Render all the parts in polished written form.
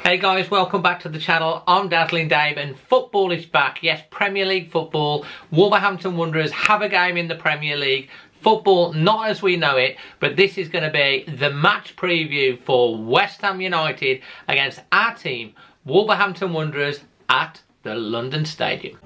Hey guys, welcome back to the channel. I'm Dazzling Dave and football is back. Yes, Premier League football. Wolverhampton Wanderers have a game in the Premier League. Football, not as we know it, but this is going to be the match preview for West Ham United against our team, Wolverhampton Wanderers, at the London Stadium.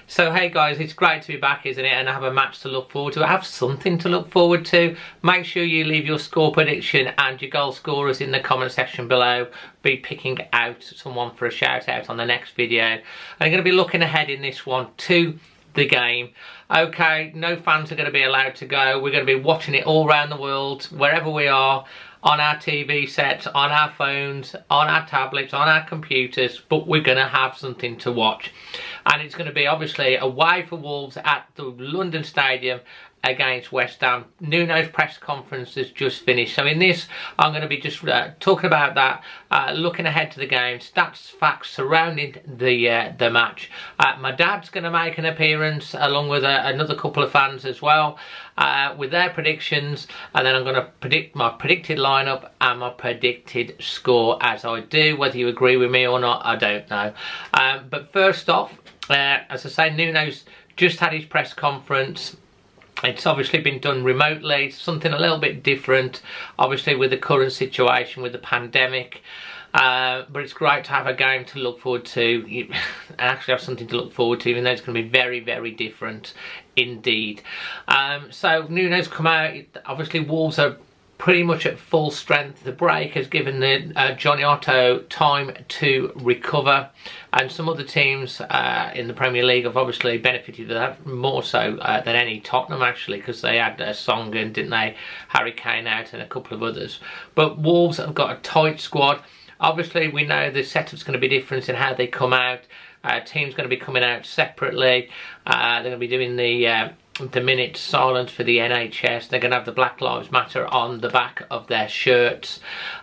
So hey guys, it's great to be back, isn't it? And I have a match to look forward to. I have something to look forward to. Make sure you leave your score prediction and your goal scorers in the comment section below. Be picking out someone for a shout out on the next video. And I'm going to be looking ahead in this one to the game. Okay, no fans are going to be allowed to go. We're going to be watching it all around the world, wherever we are, on our TV sets, on our phones, on our tablets, on our computers, but we're going to have something to watch. And it's going to be obviously away for Wolves at the London Stadium against West Ham. Nuno's press conference has just finished. So in this, I'm going to be just talking about that, looking ahead to the game, stats, facts surrounding the match. My dad's going to make an appearance along with another couple of fans as well, with their predictions, and then I'm going to predict my predicted lineup and my predicted score as I do. Whether you agree with me or not, I don't know. But first off, as I say, Nuno's just had his press conference. It's obviously been done remotely, something a little bit different, obviously with the current situation with the pandemic. But it's great to have a game to look forward to, and actually have something to look forward to, even though it's going to be very, very different indeed. So Nuno's come out. Obviously Wolves are pretty much at full strength. The break has given the Johnny Otto time to recover, and some other teams in the Premier League have obviously benefited of that more so than any. Tottenham actually, because they had Song and didn't they, Harry Kane out and a couple of others. But Wolves have got a tight squad. Obviously we know the setup's going to be different in how they come out. Teams going to be coming out separately. They're going to be doing the minute silence for the NHS. They're going to have the Black Lives Matter on the back of their shirts,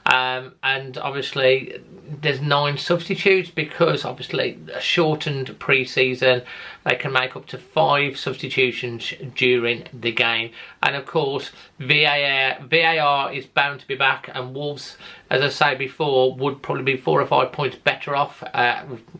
and obviously there's 9 substitutes because obviously a shortened pre-season, they can make up to 5 substitutions during the game. And of course VAR is bound to be back, and Wolves, as I say before, would probably be 4 or 5 points better off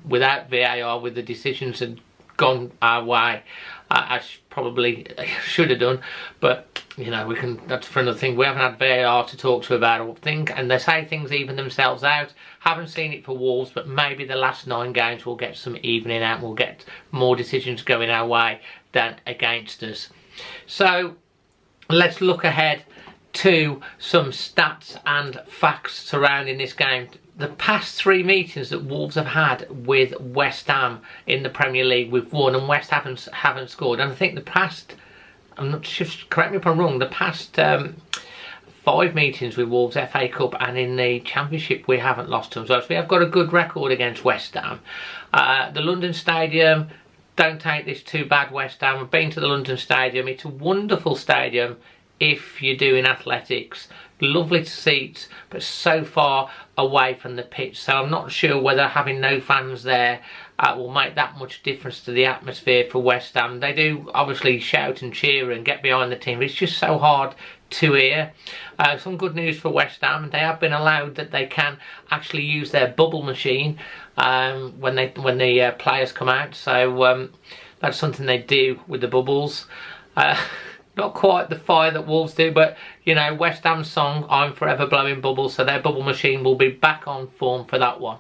without VAR, with the decisions had gone our way, as probably should have done. But you know, that's for another thing. We haven't had VAR to talk to about, I think, and they say things even themselves out. Haven't seen it for Wolves, but maybe the last 9 games will get some evening out. We'll get more decisions going our way than against us. So let's look ahead to some stats and facts surrounding this game. The past 3 meetings that Wolves have had with West Ham in the Premier League, we've won, and West Ham haven't scored. And I think the past, I'm not sure, correct me if I'm wrong, the past 5 meetings with Wolves, FA Cup and in the Championship, we haven't lost to them. So we have got a good record against West Ham. The London Stadium, don't take this too bad, West Ham. I've been to the London Stadium. It's a wonderful stadium if you're doing athletics. Lovely seats, but so far away from the pitch, so I'm not sure whether having no fans there will make that much difference to the atmosphere for West Ham. They do obviously shout and cheer and get behind the team, but it's just so hard to hear. Some good news for West Ham: they have been allowed that they can actually use their bubble machine when the players come out, so that's something they do with the bubbles. Not quite the fire that Wolves do, but you know, West Ham's song, I'm Forever Blowing Bubbles, so their bubble machine will be back on form for that one.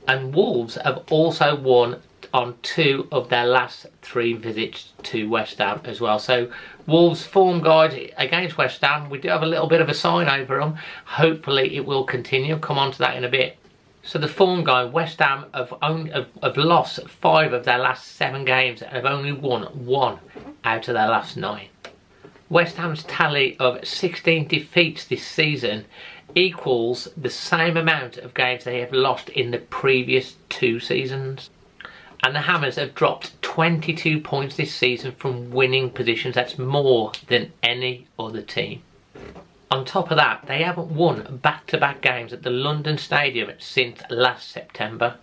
And Wolves have also won on 2 of their last 3 visits to West Ham as well. So Wolves' form guide against West Ham, we do have a little bit of a sign over them. Hopefully it will continue. I'll come on to that in a bit. So the form guide, West Ham have lost 5 of their last 7 games and have only won 1 out of their last 9. West Ham's tally of 16 defeats this season equals the same amount of games they have lost in the previous 2 seasons. And the Hammers have dropped 22 points this season from winning positions. That's more than any other team. On top of that, they haven't won back-to-back games at the London Stadium since last September.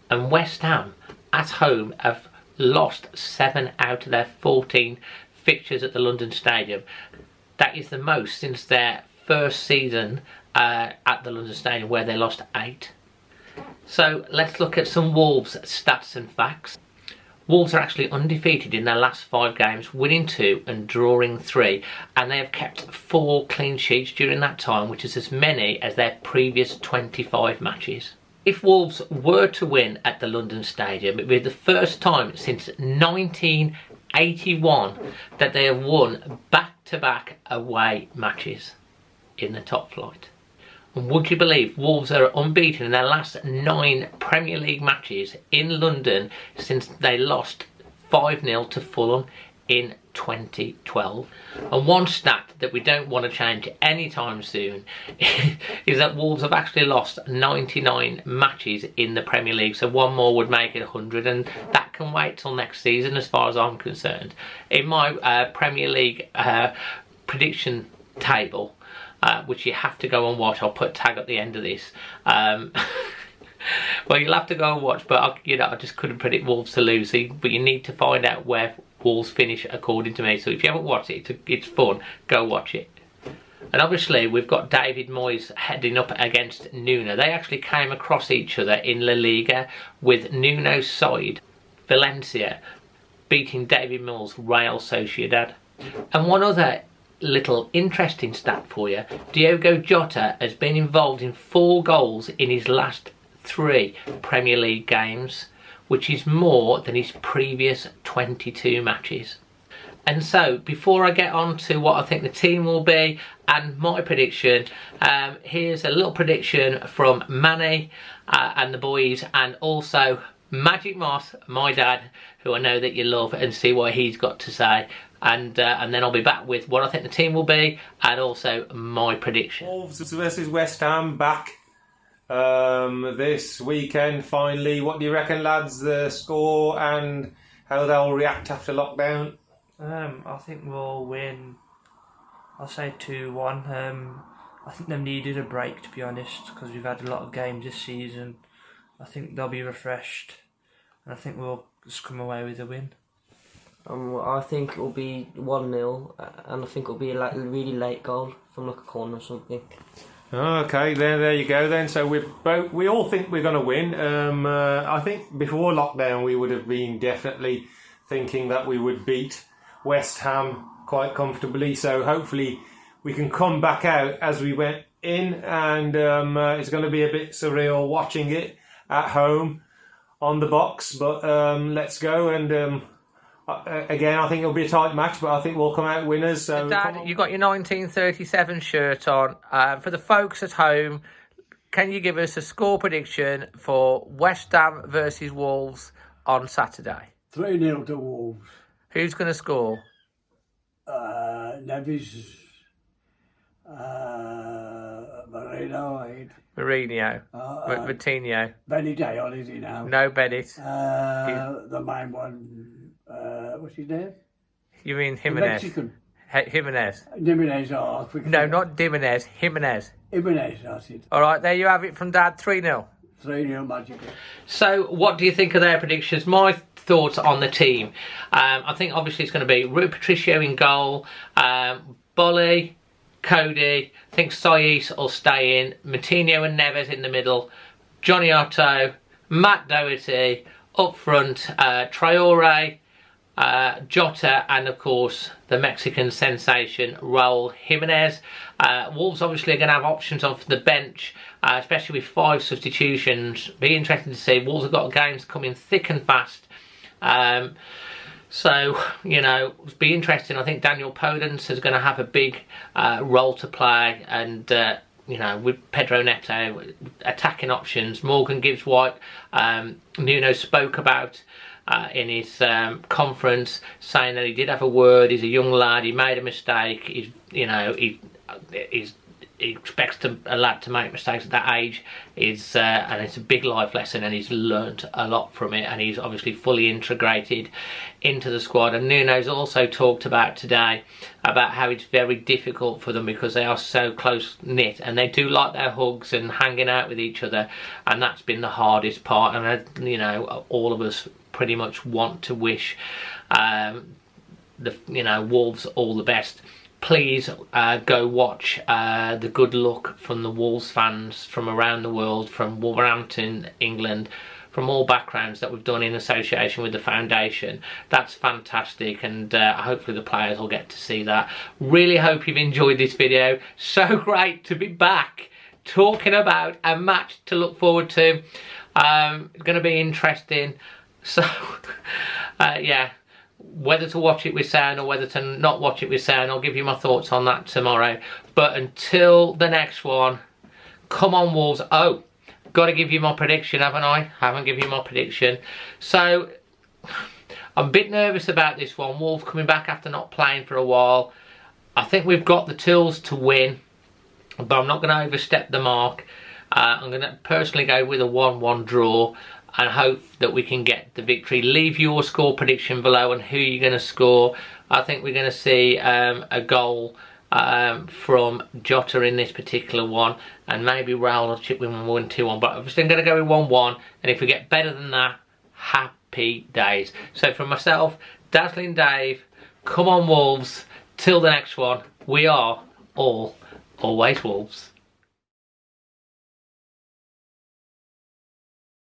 And West Ham, at home, have lost 7 out of their 14 fixtures at the London Stadium. That is the most since their first season at the London Stadium, where they lost 8. So let's look at some Wolves stats and facts. Wolves are actually undefeated in their last 5 games, winning 2 and drawing 3, and they have kept 4 clean sheets during that time, which is as many as their previous 25 matches. If Wolves were to win at the London Stadium, it would be the first time since 1981 that they have won back-to-back away matches in the top flight. And would you believe Wolves are unbeaten in their last 9 Premier League matches in London since they lost 5-0 to Fulham in 2012. And one stat that we don't want to change anytime soon is that Wolves have actually lost 99 matches in the Premier League, so one more would make it 100, and that can wait till next season as far as I'm concerned. In my Premier League prediction table, which you have to go and watch, I'll put a tag at the end of this. Well, you'll have to go and watch, but I just couldn't predict Wolves to lose. But you need to find out where Wolves finish according to me. So if you haven't watched it, it's fun. Go watch it. And obviously we've got David Moyes heading up against Nuno. They actually came across each other in La Liga, with Nuno's side, Valencia, beating David Moyes' Real Sociedad. And one other little interesting stat for you: Diogo Jota has been involved in 4 goals in his last 3 Premier League games, which is more than his previous 22 matches. And so, before I get on to what I think the team will be and my prediction, here's a little prediction from Manny and the boys, and also Magic Moss, my dad, who I know that you love, and see what he's got to say. And then I'll be back with what I think the team will be, and also my prediction. Wolves versus West Ham back this weekend finally. What do you reckon, lads, the score and how they'll react after lockdown? I think we'll win. I'll say 2-1. I think they've needed a break, to be honest, because we've had a lot of games this season. I think they'll be refreshed, and I think we'll just come away with a win. I think it'll be 1-0, and I think it'll be a really late goal from like a corner or something. Okay, there you go then. So we all think we're going to win. I think before lockdown we would have been definitely thinking that we would beat West Ham quite comfortably. So hopefully we can come back out as we went in, and it's going to be a bit surreal watching it at home on the box. But let's go, and again, I think it'll be a tight match, but I think we'll come out winners. So Dad, you got your 1937 shirt on. For the folks at home, can you give us a score prediction for West Ham versus Wolves on Saturday? 3-0 to Wolves. Who's going to score? Neves, Marino, Mourinho, Vitinho. Benny Day on, is he now? No Bennett. The main one, what's his name? You mean The Jimenez? Mexican. Jimenez. Jimenez, No, not Jimenez. Jimenez. Jimenez, that's it. All right, there you have it from Dad. 3-0. 3-0 magical. So, what do you think of their predictions? My thoughts on the team. I think obviously it's going to be Rui Patricio in goal, Bolly, Cody. I think Saiss will stay in. Matinho and Neves in the middle. Johnny Otto, Matt Doherty up front. Traore, Jota, and of course the Mexican sensation Raul Jimenez. Wolves obviously are going to have options off the bench, especially with 5 substitutions. Be interesting to see. Wolves have got games coming thick and fast. So, it'll be interesting. I think Daniel Podence is going to have a big role to play, and with Pedro Neto, attacking options. Morgan Gibbs-White, Nuno spoke about in his conference, saying that he did have a word. He's a young lad. He made a mistake. He expects a lad to make mistakes at that age, and it's a big life lesson, and he's learnt a lot from it, and he's obviously fully integrated into the squad. And Nuno's also talked about today about how it's very difficult for them because they are so close knit, and they do like their hugs and hanging out with each other, and that's been the hardest part. And all of us pretty much want to wish Wolves all the best. Please go watch the good luck from the Wolves fans from around the world, from Wolverhampton, England, from all backgrounds that we've done in association with the foundation. That's fantastic, and hopefully the players will get to see that. Really hope you've enjoyed this video. So great to be back talking about a match to look forward to. It's going to be interesting. So yeah, whether to watch it with sound or whether to not watch it with sound, I'll give you my thoughts on that tomorrow. But until the next one, come on Wolves. Oh, got to give you my prediction, haven't I? Haven't given you my prediction. So I'm a bit nervous about this one. Wolves coming back after not playing for a while. I think we've got the tools to win, but I'm not going to overstep the mark. I'm going to personally go with a 1-1 draw and hope that we can get the victory. Leave your score prediction below and who you're going to score. I think we're going to see a goal from Jota in this particular one, and maybe Raul will chip with 1-2-1, but I'm still going to go with 1-1, and if we get better than that, happy days. So from myself, Dazzling Dave, come on Wolves, till the next one, we are all always Wolves.